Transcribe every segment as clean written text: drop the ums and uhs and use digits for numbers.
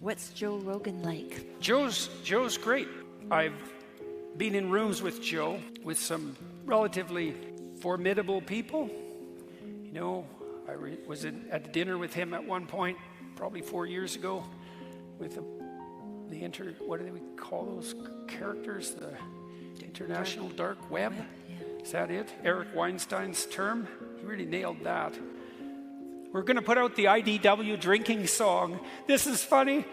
What's Joe Rogan like? Joe's great. I've been in rooms with Joe with some relatively formidable people. You know, I was at dinner with him at one point, probably 4 years ago, with what do we call those characters? The International Dark Web? Yeah. Is that it? Eric Weinstein's term? He really nailed that. We're going to put out the IDW drinking song. This is funny.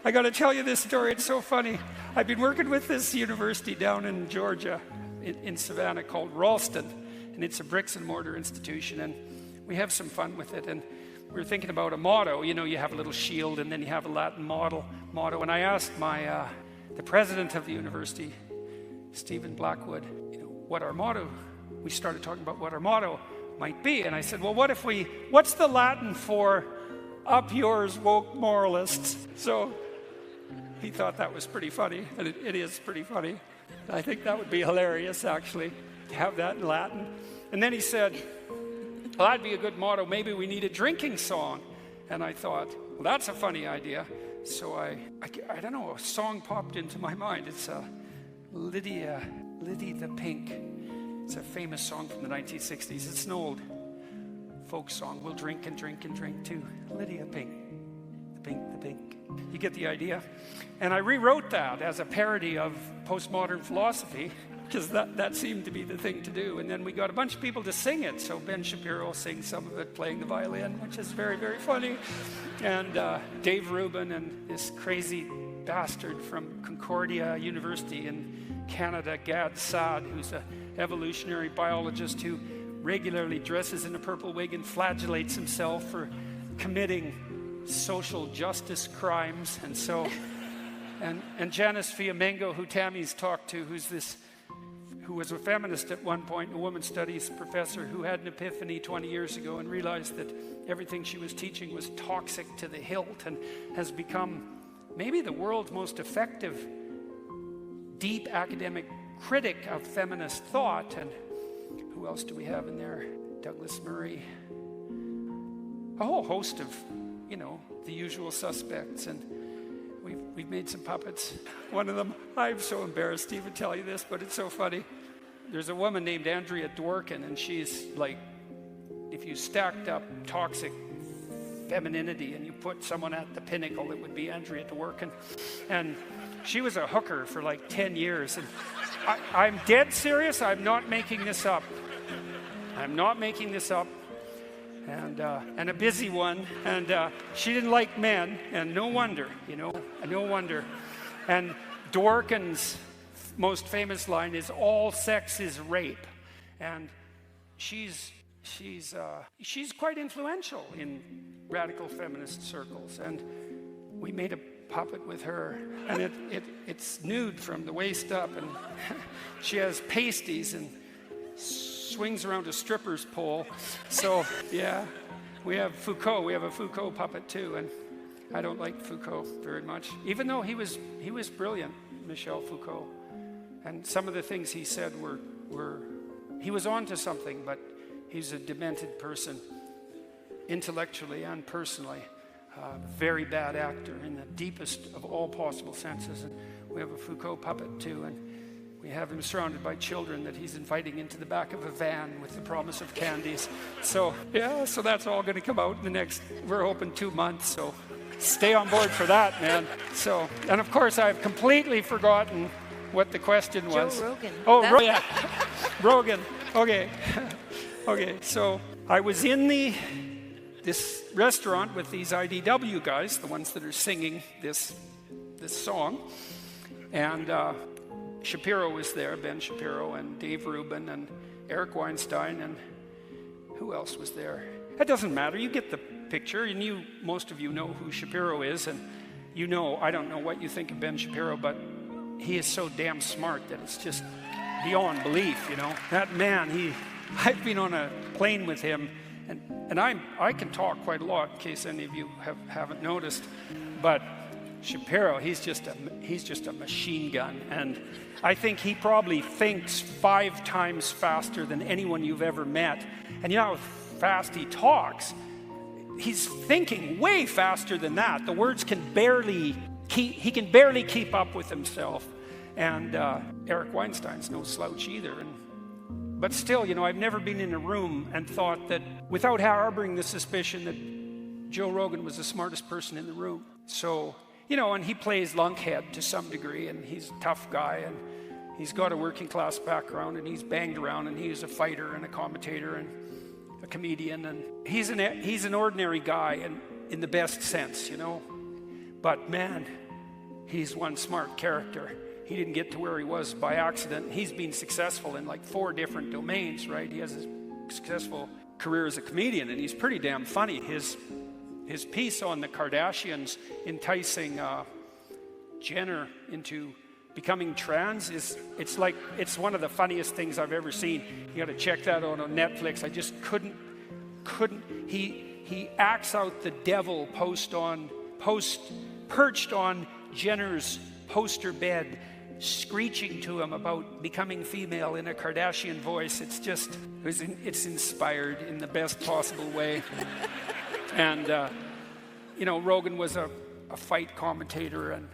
I got to tell you this story. It's so funny. I've been working with this university down in Georgia, in Savannah, called Ralston, and it's a bricks and mortar institution, and we have some fun with it. And we're thinking about a motto. You know, you have a little shield, and then you have a Latin motto. And I asked the president of the university, Stephen Blackwood, what our motto. We started talking about what our motto might be, and I said, well, what's the Latin for up yours, woke moralists? So he thought that was pretty funny, and it is pretty funny. I think that would be hilarious, actually, to have that in Latin. And then he said, well, that'd be a good motto. Maybe we need a drinking song. And I thought, well, that's a funny idea. So I don't know, a song popped into my mind. It's Liddy the Pink. It's a famous song from the 1960s. It's an old folk song. We'll drink and drink and drink too. Lydia Pink. The pink, the pink. You get the idea? And I rewrote that as a parody of postmodern philosophy, because that seemed to be the thing to do. And then we got a bunch of people to sing it. So Ben Shapiro sings some of it playing the violin, which is very, very funny. And Dave Rubin and this crazy bastard from Concordia University in Canada, Gad Saad, who's an evolutionary biologist who regularly dresses in a purple wig and flagellates himself for committing social justice crimes. And so, and Janice Fiamengo, who Tammy's talked to, who was a feminist at one point, a women's studies professor who had an epiphany 20 years ago and realized that everything she was teaching was toxic to the hilt, and has become maybe the world's most effective deep academic critic of feminist thought. And who else do we have in there? Douglas Murray. A whole host of, the usual suspects. And we've made some puppets. One of them, I'm so embarrassed to even tell you this, but it's so funny. There's a woman named Andrea Dworkin, and she's like, if you stacked up toxic femininity and you put someone at the pinnacle, it would be Andrea Dworkin. And she was a hooker for like 10 years. And I'm dead serious. I'm not making this up. I'm not making this up. And a busy one. And she didn't like men. And no wonder, no wonder. And Dworkin's most famous line is, all sex is rape. And she's quite influential in radical feminist circles. And we made a puppet with her, and it's nude from the waist up, and she has pasties and swings around a stripper's pole. So yeah, we have Foucault. We have a Foucault puppet too, and I don't like Foucault very much, even though he was brilliant, Michel Foucault. And some of the things he said were he was onto something, but he's a demented person, intellectually and personally. Very bad actor in the deepest of all possible senses. And we have a Foucault puppet too, and we have him surrounded by children that he's inviting into the back of a van with the promise of candies. So yeah, so that's all going to come out in the next, we're hoping 2 months, so stay on board for that, man. So, and of course I've completely forgotten what the question was. Joe Rogan. Oh, yeah. Rogan. Okay. Okay, so I was in this restaurant with these IDW guys, the ones that are singing this song, and Shapiro was there, Ben Shapiro, and Dave Rubin, and Eric Weinstein, and who else was there? It doesn't matter, you get the picture, and most of you know who Shapiro is, and I don't know what you think of Ben Shapiro, but he is so damn smart that it's just beyond belief, That man, I've been on a plane with him, and I can talk quite a lot, in case any of you haven't noticed. But Shapiro, he's just a machine gun, and I think he probably thinks 5 times faster than anyone you've ever met. And you know how fast he talks? he's thinking way faster than that. The words can barely keep up with himself. And Eric Weinstein's no slouch either. But still, I've never been in a room and thought that, without harboring the suspicion that Joe Rogan was the smartest person in the room. So, and he plays lunkhead to some degree, and he's a tough guy, and he's got a working class background, and he's banged around, and he's a fighter and a commentator and a comedian, and he's an ordinary guy in the best sense, But man, he's one smart character. He didn't get to where he was by accident. He's been successful in like 4 different domains, right? He has a successful career as a comedian, and he's pretty damn funny. His piece on the Kardashians enticing Jenner into becoming trans it's one of the funniest things I've ever seen. You got to check that out on Netflix. I just couldn't. He acts out the devil perched on Jenner's poster bed, screeching to him about becoming female in a Kardashian voice. It's inspired in the best possible way. And Rogan was a fight commentator, and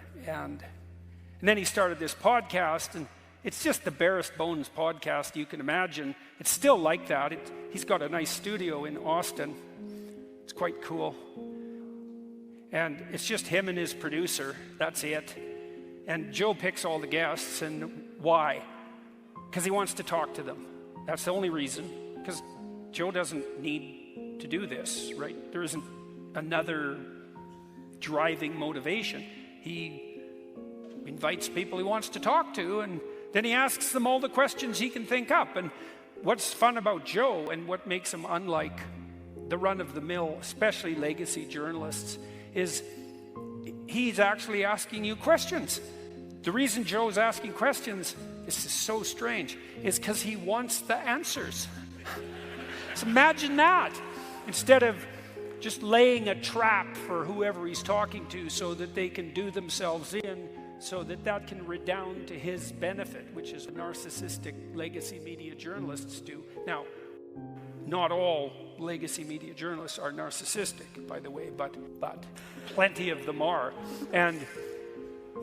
then he started this podcast, and it's just the barest bones podcast you can imagine. It's still like that. He's got a nice studio in Austin. It's quite cool. And it's just him and his producer. That's it. And Joe picks all the guests, and why? Because he wants to talk to them. That's the only reason. Because Joe doesn't need to do this, right? There isn't another driving motivation. He invites people he wants to talk to, and then he asks them all the questions he can think up. And what's fun about Joe, and what makes him unlike the run-of-the-mill, especially legacy journalists, is he's actually asking you questions. The reason Joe's asking questions is so strange, is because he wants the answers. So imagine that. Instead of just laying a trap for whoever he's talking to so that they can do themselves in, so that can redound to his benefit, which is what narcissistic legacy media journalists do. Now, not all legacy media journalists are narcissistic, by the way, but plenty of them are. And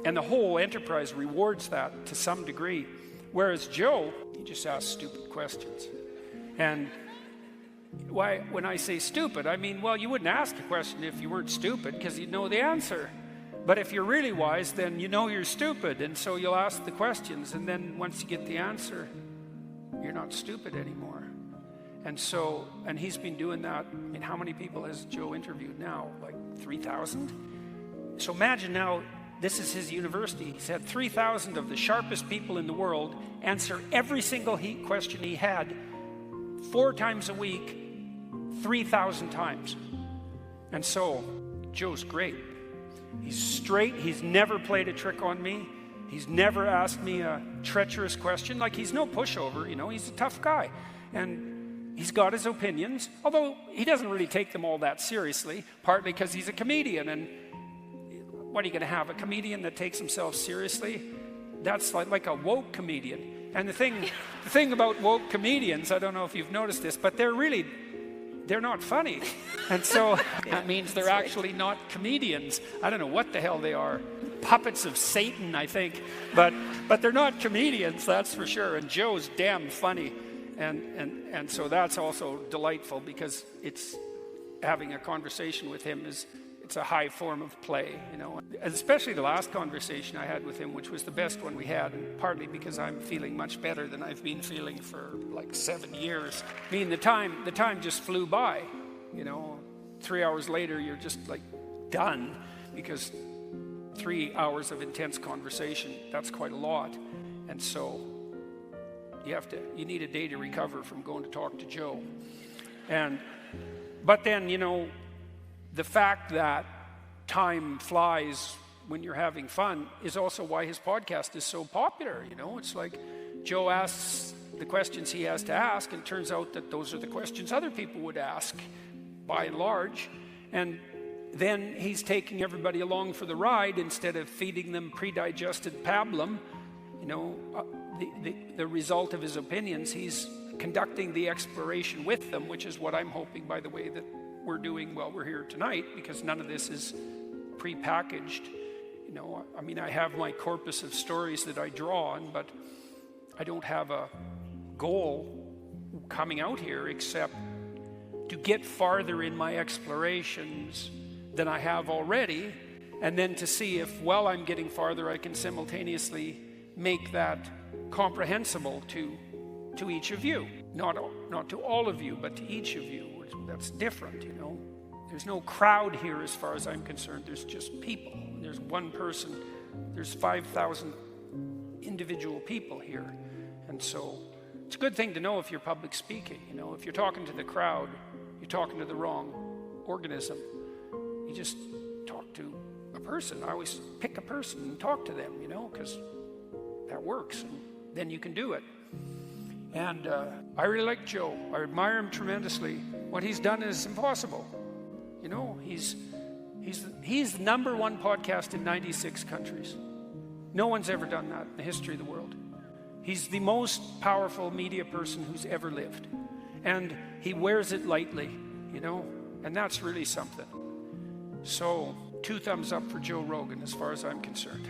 the whole enterprise rewards that to some degree. Whereas Joe, he just asks stupid questions. And why, when I say stupid, I mean, well, you wouldn't ask a question if you weren't stupid, because you'd know the answer. But if you're really wise, then you know you're stupid, and so you'll ask the questions, and then once you get the answer, you're not stupid anymore. And he's been doing that. I mean, how many people has Joe interviewed now? Like 3,000? So imagine now, this is his university. He's had 3,000 of the sharpest people in the world answer every single question he had 4 times a week, 3,000 times. And so, Joe's great. He's straight. He's never played a trick on me. He's never asked me a treacherous question. Like, he's no pushover, he's a tough guy. And he's got his opinions, although he doesn't really take them all that seriously, partly because he's a comedian. And what are you going to have, a comedian that takes himself seriously? That's like a woke comedian. And the thing about woke comedians, I don't know if you've noticed this, but they're not funny. And so that means they're actually not comedians. I don't know what the hell they are. Puppets of Satan, I think. But they're not comedians, that's for sure. And Joe's damn funny. And so that's also delightful, because it's having a conversation with him it's a high form of play, Especially the last conversation I had with him, which was the best one we had, and partly because I'm feeling much better than I've been feeling for like 7 years. I mean, the time just flew by, 3 hours later, you're just like done, because 3 hours of intense conversation, that's quite a lot. And so you need a day to recover from going to talk to Joe. But then, the fact that time flies when you're having fun is also why his podcast is so popular. It's like Joe asks the questions he has to ask, and it turns out that those are the questions other people would ask, by and large. And then he's taking everybody along for the ride instead of feeding them pre-digested pablum. The result of his opinions, he's conducting the exploration with them, which is what I'm hoping, by the way, that we're doing while we're here tonight, because none of this is pre-packaged. You know, I mean, I have my corpus of stories that I draw on, but I don't have a goal coming out here except to get farther in my explorations than I have already, and then to see if, while I'm getting farther, I can simultaneously make that comprehensible to each of you. Not to all of you, but to each of you. That's different, you know. There's no crowd here as far as I'm concerned. There's just people. There's one person. There's 5,000 individual people here. And so it's a good thing to know if you're public speaking. You know, if you're talking to the crowd, you're talking to the wrong organism. You just talk to a person. I always pick a person and talk to them, you know, because that works. And then you can do it. And I really like Joe. I admire him tremendously. What he's done is impossible. You know, he's the number one podcast in 96 countries. No one's ever done that in the history of the world. He's the most powerful media person who's ever lived. And he wears it lightly, you know, and that's really something. So 2 thumbs up for Joe Rogan as far as I'm concerned.